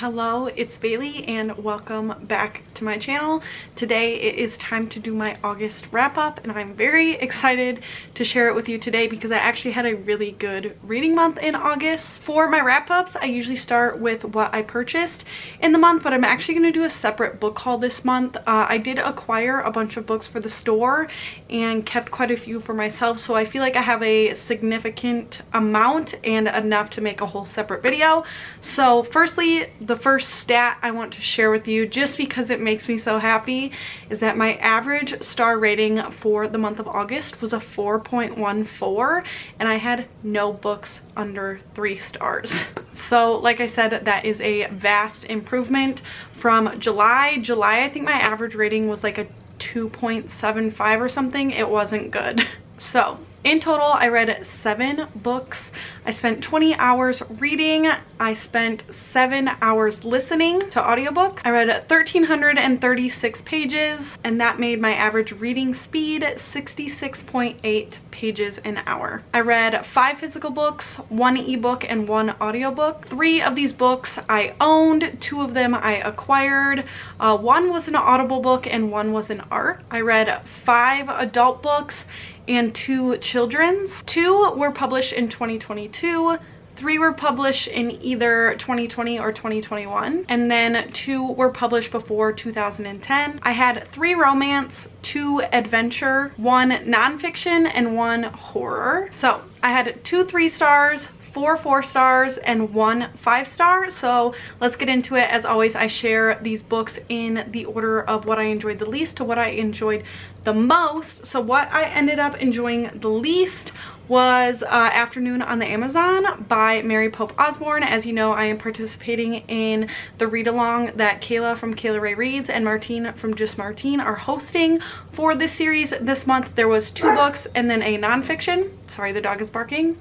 Hello, it's Bailey and welcome back to my channel. Today it is time to do my August wrap up and I'm very excited to share it with you today because I actually had a really good reading month in August. For my wrap ups, I usually start with what I purchased in the month, but I'm actually going to do a separate book haul this month. I did acquire a bunch of books for the store and kept quite a few for myself, so I feel like I have a significant amount and enough to make a whole separate video. So firstly, the first stat I want to share with you, just because it makes me so happy, is that my average star rating for the month of August was a 4.14 and I had no books under 3 stars. So like I said, that is a vast improvement from July. I think my average rating was like a 2.75 or something. It wasn't good. So in total, I read 7 books. I spent 20 hours reading. I spent 7 hours listening to audiobooks. I read 1,336 pages, and that made my average reading speed 66.8 pages an hour. I read 5 physical books, 1 ebook, and 1 audiobook. 3 of these books I owned, 2 of them I acquired. 1 was an Audible book and 1 was an art. I read 5 adult books and 2 children's. 2 were published in 2022, 3 were published in either 2020 or 2021, and then 2 were published before 2010. I had 3 romance, 2 adventure, 1 nonfiction, and 1 horror. So I had 2 3 stars, 4 4 stars, and 1 5 star. So let's get into it. As always, I share these books in the order of what I enjoyed the least to what I enjoyed the most. So what I ended up enjoying the least was Afternoon on the Amazon by Mary Pope Osborne. As you know, I am participating in the read-along that Kayla from Kayla Ray Reads and Martine from Just Martine are hosting for this series. This month there was 2 books and then a nonfiction. Sorry, the dog is barking.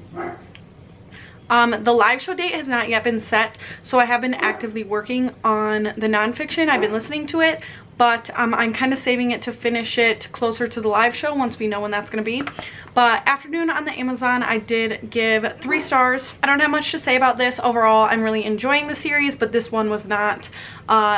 The live show date has not yet been set, so I have been actively working on the nonfiction. I've been listening to it, but I'm kind of saving it to finish it closer to the live show once we know when that's going to be. But Afternoon on the Amazon, I did give 3 stars. I don't have much to say about this. Overall, I'm really enjoying the series, but this one was not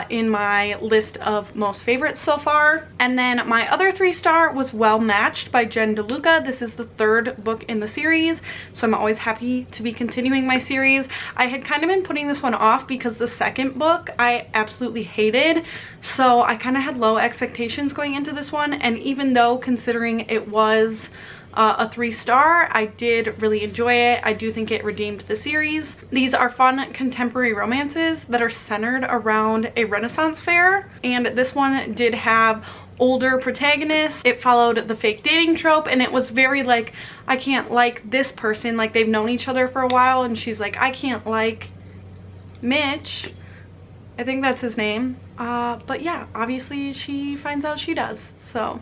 in my list of most favorites so far. And then my other 3 star was Well Matched by Jen DeLuca. This is the 3rd book in the series, so I'm always happy to be continuing my series. I had kind of been putting this one off because the 2nd book I absolutely hated, so I kind of had low expectations going into this one. And even though, considering it was a 3 star, I did really enjoy it. I do think it redeemed the series. These are fun contemporary romances that are centered around a Renaissance fair, and this one did have older protagonists. It followed the fake dating trope, and it was very like, I can't like this person, like they've known each other for a while, and she's like, I can't like Mitch, I think that's his name, but yeah, obviously she finds out she does, so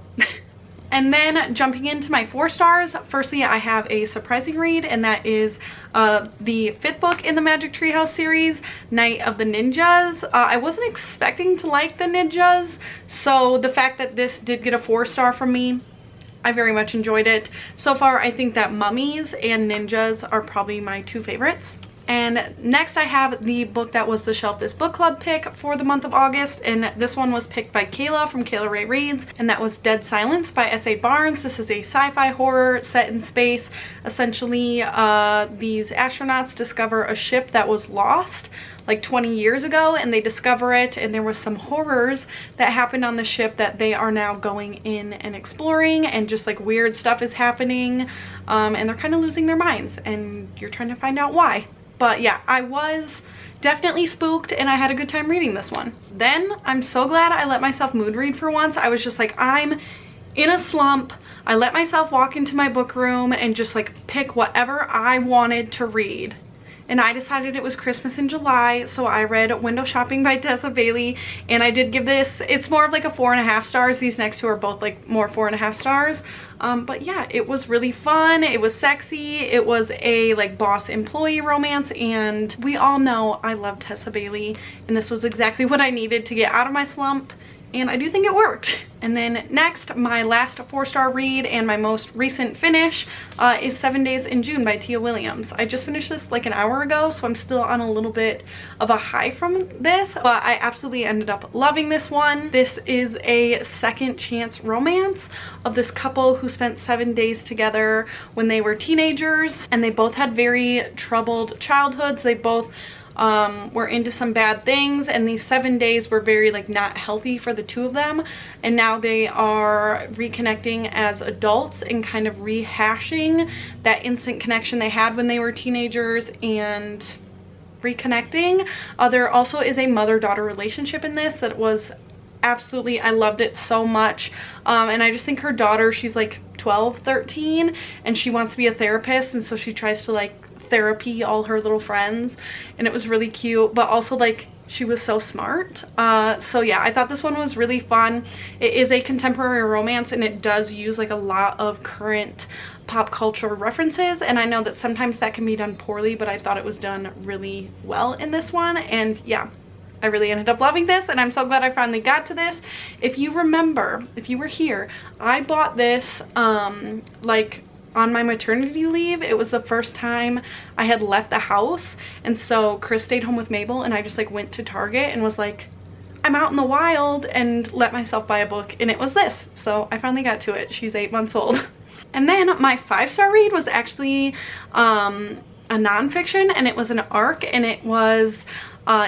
And then jumping into my 4 stars, firstly I have a surprising read, and that is the 5th book in the Magic Tree House series, Night of the Ninjas. I wasn't expecting to like the ninjas, so the fact that this did get a 4 star from me, I very much enjoyed it. So far I think that mummies and ninjas are probably my 2 favorites. And next I have the book that was the Shelf This Book Club pick for the month of August, and this one was picked by Kayla from Kayla Ray Reads, and that was Dead Silence by S.A. Barnes. This is a sci-fi horror set in space. Essentially, these astronauts discover a ship that was lost like 20 years ago, and they discover it, and there was some horrors that happened on the ship that they are now going in and exploring, and just like weird stuff is happening, and they're kind of losing their minds, and you're trying to find out why. But yeah, I was definitely spooked and I had a good time reading this one. Then I'm so glad I let myself mood read for once. I was just like, I'm in a slump. I let myself walk into my book room and just like pick whatever I wanted to read. And I decided it was Christmas in July, so I read Window Shopping by Tessa Bailey, and I did give this, it's more of like a 4.5 stars. These next 2 are both like more 4.5 stars. But yeah, it was really fun. It was sexy. It was a like boss employee romance, and we all know I love Tessa Bailey, and this was exactly what I needed to get out of my slump, and I do think it worked. And then next, my last 4-star read and my most recent finish is 7 Days in June by Tia Williams. I just finished this like an hour ago, so I'm still on a little bit of a high from this, but I absolutely ended up loving this one. This is a second chance romance of this couple who spent 7 days together when they were teenagers, and they both had very troubled childhoods. They both were into some bad things, and these 7 days were very like not healthy for the two of them, and now they are reconnecting as adults and kind of rehashing that instant connection they had when they were teenagers and reconnecting. There also is a mother-daughter relationship in this that was absolutely, I loved it so much, and I just think her daughter, she's like 12, 13, and she wants to be a therapist, and so she tries to like therapy all her little friends, and it was really cute, but also like she was so smart. So yeah, I thought this one was really fun. It is a contemporary romance, and it does use like a lot of current pop culture references, and I know that sometimes that can be done poorly, but I thought it was done really well in this one. And yeah, I really ended up loving this, and I'm so glad I finally got to this. If you remember, if you were here, I bought this like on my maternity leave. It was the first time I had left the house, and so Chris stayed home with Mabel, and I just like went to Target and was like, I'm out in the wild, and let myself buy a book, and it was this. So I finally got to it. She's 8 months old. And then my 5-star read was actually a nonfiction, and it was an ARC, and it was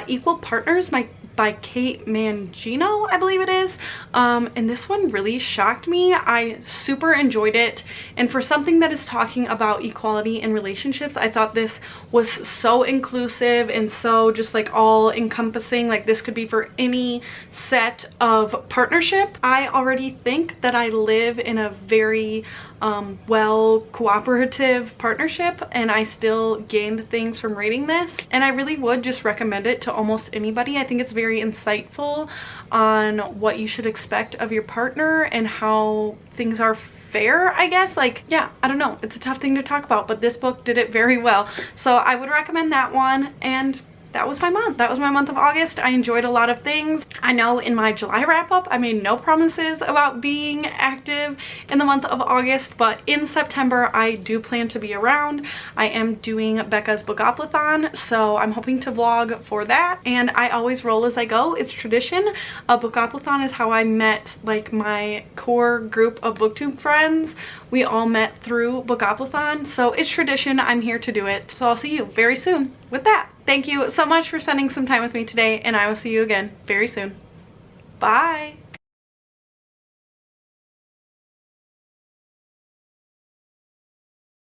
Equal Partners by Kate Mangino, I believe it is. And this one really shocked me. I super enjoyed it, and for something that is talking about equality in relationships, I thought this was so inclusive and so just like all encompassing. Like this could be for any set of partnership. I already think that I live in a very well cooperative partnership, and I still gained things from reading this, and I really would just recommend it to almost anybody. I think it's very insightful on what you should expect of your partner and how things are fair, I guess. Like, yeah, I don't know, it's a tough thing to talk about, but this book did it very well, so I would recommend that one. And that was my month. That was my month of August. I enjoyed a lot of things. I know in my July wrap-up, I made no promises about being active in the month of August, but in September, I do plan to be around. I am doing Becca's Bookoplathon, so I'm hoping to vlog for that, and I always roll as I go. It's tradition. A Bookoplathon is how I met like my core group of booktube friends. We all met through Bookoplathon, so it's tradition. I'm here to do it. So I'll see you very soon with that. Thank you so much for spending some time with me today, and I will see you again very soon. Bye!